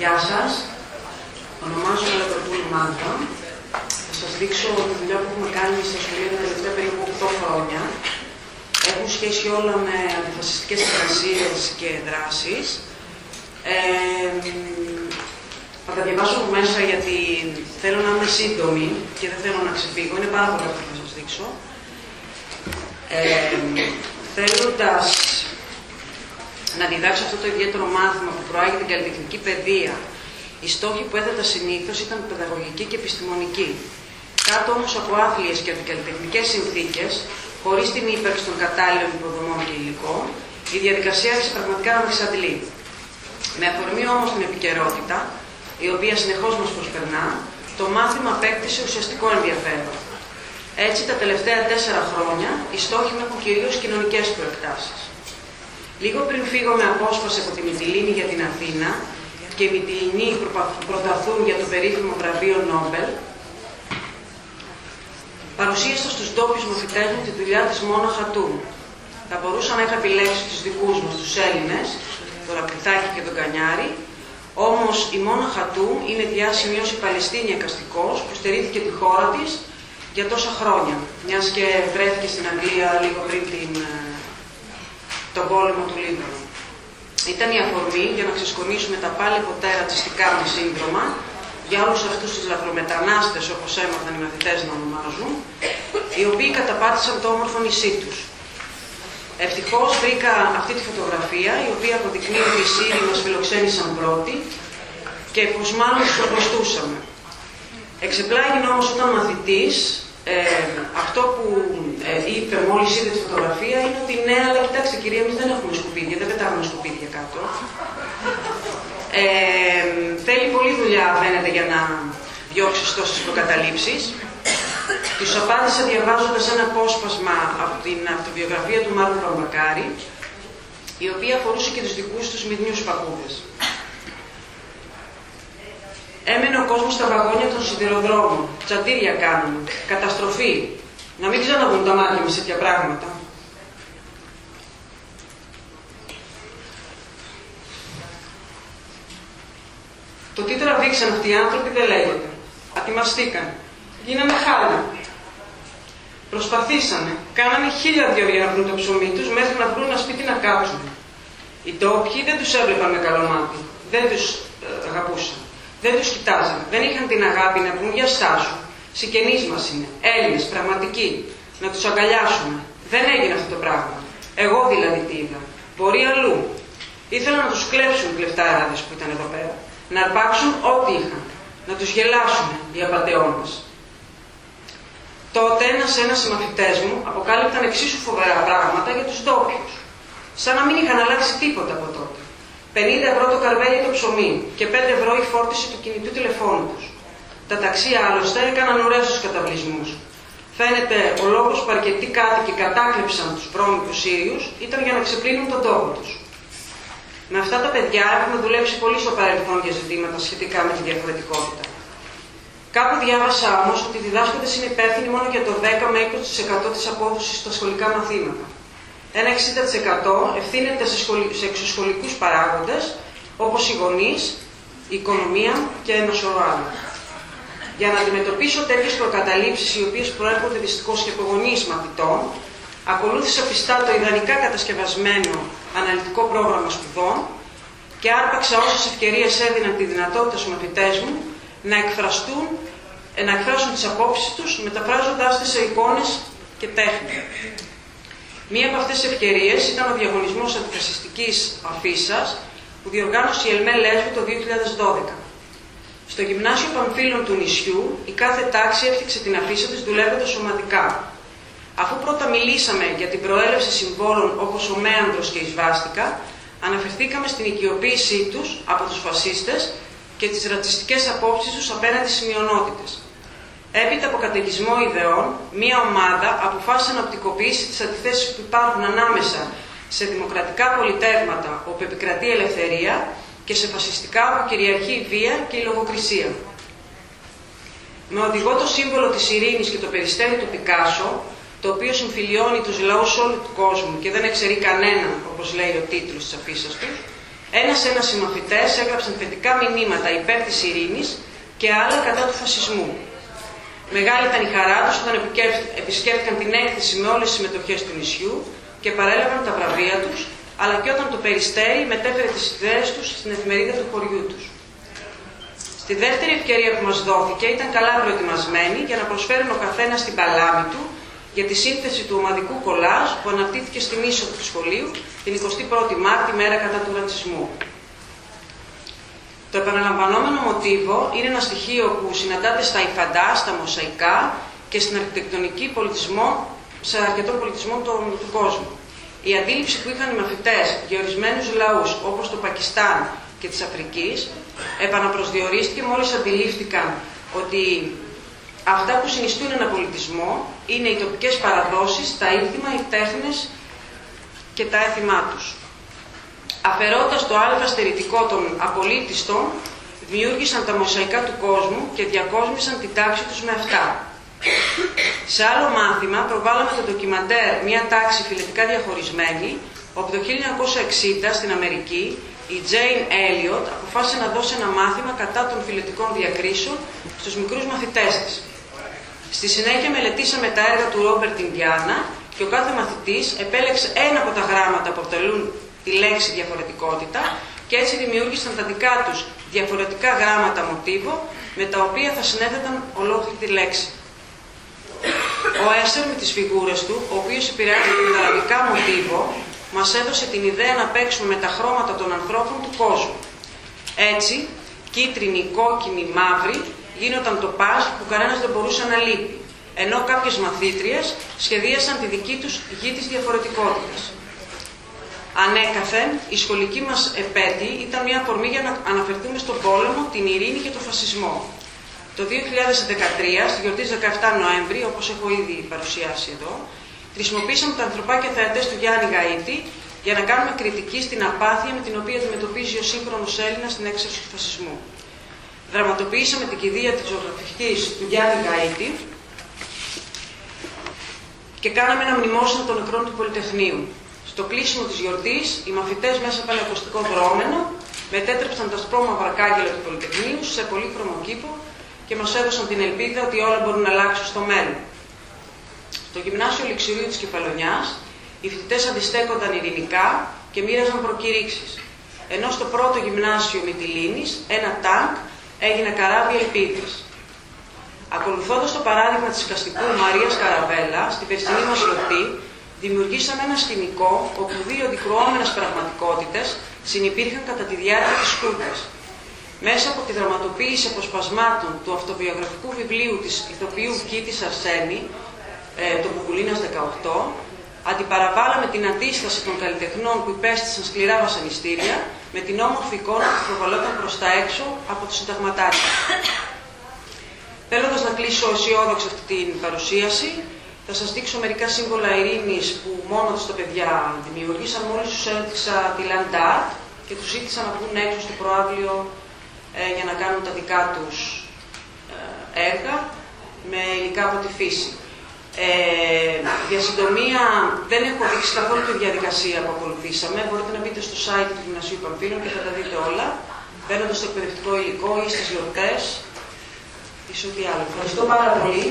Γεια σας. Ονομάζομαι Λεπροπούλη Μάρτα. Θα σας δείξω τη δουλειά που έχουμε κάνει στα σχολεία τα τελευταία περίπου 8 χρόνια. Έχουν σχέση όλα με αντιφασιστικές εργασίες και δράσεις. Θα τα διαβάσω από μέσα γιατί θέλω να είμαι σύντομη και δεν θέλω να ξεφύγω. Είναι πάρα πολλά αυτά που θα σας δείξω. Θέλοντας να διδάξω αυτό το ιδιαίτερο μάθημα που προάγει την καλλιτεχνική παιδεία, οι στόχοι που έθετα συνήθως ήταν παιδαγωγικοί και επιστημονικοί. Κάτω όμως από άθλιες και αντικαλλιτεχνικές συνθήκες, χωρίς την ύπαρξη των κατάλληλων υποδομών και υλικών, η διαδικασία άρχισε πραγματικά να με εξαντλεί. Με αφορμή όμως την επικαιρότητα, η οποία συνεχώς μας προσπερνά, το μάθημα απέκτησε ουσιαστικό ενδιαφέρον. Έτσι, τα τελευταία 4 χρόνια, οι στόχοι μου έχουν κυρίως κοινωνικές προεκτάσεις. Λίγο πριν φύγω με απόσπαση από τη Μυτιλήνη για την Αθήνα και οι Μυτιληνοί πρωταθούν για το περίφημο βραβείο Νόμπελ, παρουσίασα στους ντόπιους μαθητές μου τη δουλειά της Μόνα Χατούμ. Θα μπορούσα να είχα επιλέξει τους δικούς μας, τους Έλληνες, τον Ραπτηθάκη και τον Κανιάρη, όμως η Μόνα Χατούμ είναι διάσημη ως η Παλαιστίνια εικαστικός που στερήθηκε τη χώρα της για τόσα χρόνια, μιας και βρέθηκε στην Αγγλία λίγο πριν τον πόλεμο του Λίβανου. Ήταν η αφορμή για να ξεσκονίσουμε τα πάλι ποτέ ρατσιστικά μας σύνδρομα για όλους αυτούς τους λαθρομετανάστες, όπως έμαθαν οι μαθητές να ονομάζουν, οι οποίοι καταπάτησαν το όμορφο νησί τους. Ευτυχώς βρήκα αυτή τη φωτογραφία, η οποία αποδεικνύει ότι οι Σύριοι μας φιλοξένησαν πρώτοι και πως μάλλον τους προποστούσαμε. Εξεπλάγινε όμως όταν μαθητής, αυτό που είπε μόλις είδε τη φωτογραφία είναι ότι ναι, αλλά κοιτάξτε κυρία, εμείς δεν έχουμε σκουπίδια, δεν πετάγουμε σκουπίδια κάτω. Θέλει πολλή δουλειά φαίνεται για να διώξεις τόσες προκαταλήψεις. Τους απάντησα διαβάζοντας ένα απόσπασμα από την αυτοβιογραφία του Μάρκου Παμπακάρη, η οποία αφορούσε και τους δικούς τους μυθνίους παππούδες. Έμενε ο κόσμος στα βαγόνια των σιδηροδρόμων. Τσαντήρια κάνουμε. Καταστροφή. Να μην ξαναβγούν τα μάτια με τέτοια πράγματα. Το τι τραβήξαν αυτοί οι άνθρωποι δεν λέγεται. Ατιμαστήκαν. Γίνανε χάλια. Προσπαθήσανε. Κάνανε 1000 για να βρουν το ψωμί τους μέχρι να βρουν ένα σπίτι να κάτσουν. Οι ντόπιοι δεν τους έβλεπαν με καλό μάτι. Δεν τους αγαπούσαν. Δεν τους κοιτάζαν. Δεν είχαν την αγάπη να πούν για στάσου. Συγγενείς μας είναι. Έλληνες, πραγματικοί. Να τους αγκαλιάσουμε. Δεν έγινε αυτό το πράγμα. Εγώ δηλαδή τι είδα. Μπορεί αλλού. Ήθελαν να τους κλέψουν οι κλεφτάραδες που ήταν εδώ πέρα. Να αρπάξουν ό,τι είχαν. Να τους γελάσουν οι απατεώνες. Τότε ένας συμμαθητές μου αποκάλυπταν εξίσου φοβερά πράγματα για τους ντόπιους. Σαν να μην είχαν αλλάξει τίποτα από τότε. 50 ευρώ το καρβέλι το ψωμί και 5 ευρώ η φόρτιση του κινητού τηλεφώνου τους. Τα ταξί άλλωστε έκαναν ωραίους τους καταβλισμούς. Φαίνεται ο λόγος που αρκετοί κάτοικοι κατάκλεψαν τους πρόμηθους Σύριους ήταν για να ξεπλύνουν τον τόπο τους. Με αυτά τα παιδιά έχουμε δουλέψει πολύ στο παρελθόν για ζητήματα σχετικά με τη διαφορετικότητα. Κάπου διάβασα όμως ότι οι διδάσκοντες είναι υπεύθυνοι μόνο για το 10 με 20% της απόδοσης στα σχολικά μαθήματα. Ένα 60% ευθύνεται σε εξωσχολικούς παράγοντες, όπως οι γονείς, η οικονομία και ένα σωρό άλλα. Για να αντιμετωπίσω τέτοιες προκαταλήψεις, οι οποίες προέρχονται δυστυχώς και από γονείς μαθητών, ακολούθησα πιστά το ιδανικά κατασκευασμένο αναλυτικό πρόγραμμα σπουδών και άρπαξα όσες ευκαιρίες έδιναν τη δυνατότητα στους μαθητές μου να εκφράσουν τις απόψεις τους, μεταφράζοντάς τις σε εικόνες και τέχνη. Μία από αυτές τις ευκαιρίες ήταν ο διαγωνισμός αντιφασιστικής αφίσας που διοργάνωσε η ΕΛΜΕ Λέσβου το 2012. Στο Γυμνάσιο Παμφύλων του νησιού, η κάθε τάξη έφτιαξε την αφίσα της δουλεύοντας σωματικά. Αφού πρώτα μιλήσαμε για την προέλευση συμβόλων όπως ο μέανδρος και η σβάστηκα, αναφερθήκαμε στην οικειοποίησή τους από τους φασίστες και τις ρατσιστικές απόψεις τους απέναντι στις μειονότητες. Έπειτα από καταιγισμό ιδεών, μία ομάδα αποφάσισε να οπτικοποιήσει τις αντιθέσεις που υπάρχουν ανάμεσα σε δημοκρατικά πολιτεύματα όπου επικρατεί η ελευθερία και σε φασιστικά όπου κυριαρχεί η βία και η λογοκρισία. Με οδηγό το σύμβολο της ειρήνης και το περιστέρι του Πικάσο, το οποίο συμφιλιώνει τους λαούς όλου του κόσμου και δεν εξαιρεί κανέναν, όπως λέει ο τίτλος της αφίσας του, Ένας οι μαθητές έγραψαν θετικά μηνύματα υπέρ της ειρήνης και άλλα κατά του φασισμού. Μεγάλη ήταν η χαρά τους όταν επισκέφτηκαν την έκθεση με όλες τις συμμετοχές του νησιού και παρέλαβαν τα βραβεία τους, αλλά και όταν το Περιστέρι μετέφερε τις ιδέες τους στην εφημερίδα του χωριού τους. Στη δεύτερη ευκαιρία που μας δόθηκε ήταν καλά προετοιμασμένοι για να προσφέρουν ο καθένας την παλάμη του για τη σύνθεση του ομαδικού κολάζ που αναπτύχθηκε στην είσοδο του σχολείου την 21η Μάρτη, μέρα κατά του ρατσισμού. Το επαναλαμβανόμενο μοτίβο είναι ένα στοιχείο που συναντάται στα υφαντά, στα μοσαϊκά και στην αρχιτεκτονική πολιτισμό, σε αρκετών πολιτισμών του κόσμου. Η αντίληψη που είχαν οι μαθητές για ορισμένους λαούς όπως το Πακιστάν και της Αφρικής επαναπροσδιορίστηκε μόλις αντιλήφθηκαν ότι αυτά που συνιστούν ένα πολιτισμό είναι οι τοπικές παραδόσεις, τα ήθιμα, οι τέχνες και τα έθιμά τους. Αφαιρώντας το αλφα στερητικό των απολύτιστων, δημιούργησαν τα μοσαϊκά του κόσμου και διακόσμησαν την τάξη τους με αυτά. Σε άλλο μάθημα προβάλαμε το ντοκιμαντέρ «Μια τάξη φιλετικά διαχωρισμένη», όπου το 1960 στην Αμερική η Jane Elliot αποφάσισε να δώσει ένα μάθημα κατά των φιλετικών διακρίσεων στους μικρούς μαθητές της. Στη συνέχεια μελετήσαμε τα έργα του Ρόμπερτ Ινδιάνα και ο κάθε μαθητής επέλεξε ένα από τα γράμματα που αποτελούν τη λέξη διαφορετικότητα και έτσι δημιούργησαν τα δικά τους διαφορετικά γράμματα μοτίβο με τα οποία θα συνέθεταν ολόκληρη τη λέξη. Ο Έστερ με τις φιγούρες του, ο οποίος επηρεάζει τον αραβικά μοτίβο, μας έδωσε την ιδέα να παίξουμε με τα χρώματα των ανθρώπων του κόσμου. Έτσι, κίτρινη, κόκκινη, μαύρη γίνονταν το παζ που κανένας δεν μπορούσε να λείπει, ενώ κάποιες μαθήτριες σχεδίασαν τη δική τους γη της διαφορετικότητας. Ανέκαθεν, η σχολική μας επέτειη ήταν μια αφορμή για να αναφερθούμε στον πόλεμο, την ειρήνη και τον φασισμό. Το 2013, στη γιορτή 17 Νοέμβρη, όπως έχω ήδη παρουσιάσει εδώ, χρησιμοποίησαμε τα ανθρωπάκια θεατές του Γιάννη Γαΐτη για να κάνουμε κριτική στην απάθεια με την οποία αντιμετωπίζει ο σύγχρονος Έλληνας την έξαρση του φασισμού. Δραματοποιήσαμε την κηδεία της ζωγραφικής του Γιάννη Γαΐτη και κάναμε ένα μνημόσυνο των νεκρών του Πολυτεχνείου. Στο κλείσιμο της γιορτής, οι μαθητές μέσα από ένα ακουστικό δρόμενο μετέτρεψαν τα σπρώμαυρα κάγκελα του Πολυτεχνείου σε πολύχρωμο κήπο και μας έδωσαν την ελπίδα ότι όλα μπορούν να αλλάξουν στο μέλλον. Στο γυμνάσιο Λειξηρίου της Κεφαλονιάς, οι φοιτητές αντιστέκονταν ειρηνικά και μοίραζαν προκηρύξεις. Ενώ στο πρώτο γυμνάσιο Μυτιλήνης, ένα τάγκ έγινε καράβι ελπίδας. Ακολουθώντας το παράδειγμα της εικαστικού Μαρίας Καραβέλα, στην περσινή μας γιορτή, δημιουργήσαμε ένα σκηνικό όπου δύο αντικρουόμενες πραγματικότητες συνυπήρχαν κατά τη διάρκεια της σκούτας. Μέσα από τη δραματοποίηση αποσπασμάτων του αυτοβιογραφικού βιβλίου της ηθοποιού Κίτης Αρσένη, το Μπουμπουλίνας 18, αντιπαραβάλαμε την αντίσταση των καλλιτεχνών που υπέστησαν σκληρά βασανιστήρια με την όμορφη εικόνα που προβαλόταν προς τα έξω από το συνταγματάρχη. Θέλοντας να κλείσω αισιόδοξα αυτή την παρουσίαση, θα σας δείξω μερικά σύμβολα ειρήνης που μόνο τους τα παιδιά δημιούργησαν. Μόλις τους έδειξα τη Land Art και τους ζήτησα να βγουν έξω στο προάβλιο για να κάνουν τα δικά τους έργα με υλικά από τη φύση. Για συντομία, δεν έχω δείξει καθόλου τη διαδικασία που ακολουθήσαμε. Μπορείτε να μπείτε στο site του Γυμνασίου Παμφύλων και θα τα δείτε όλα, μπαίνοντας στο εκπαιδευτικό υλικό ή στις γιορτές ή σε ό,τι άλλο. Ευχαριστώ πάρα πολύ.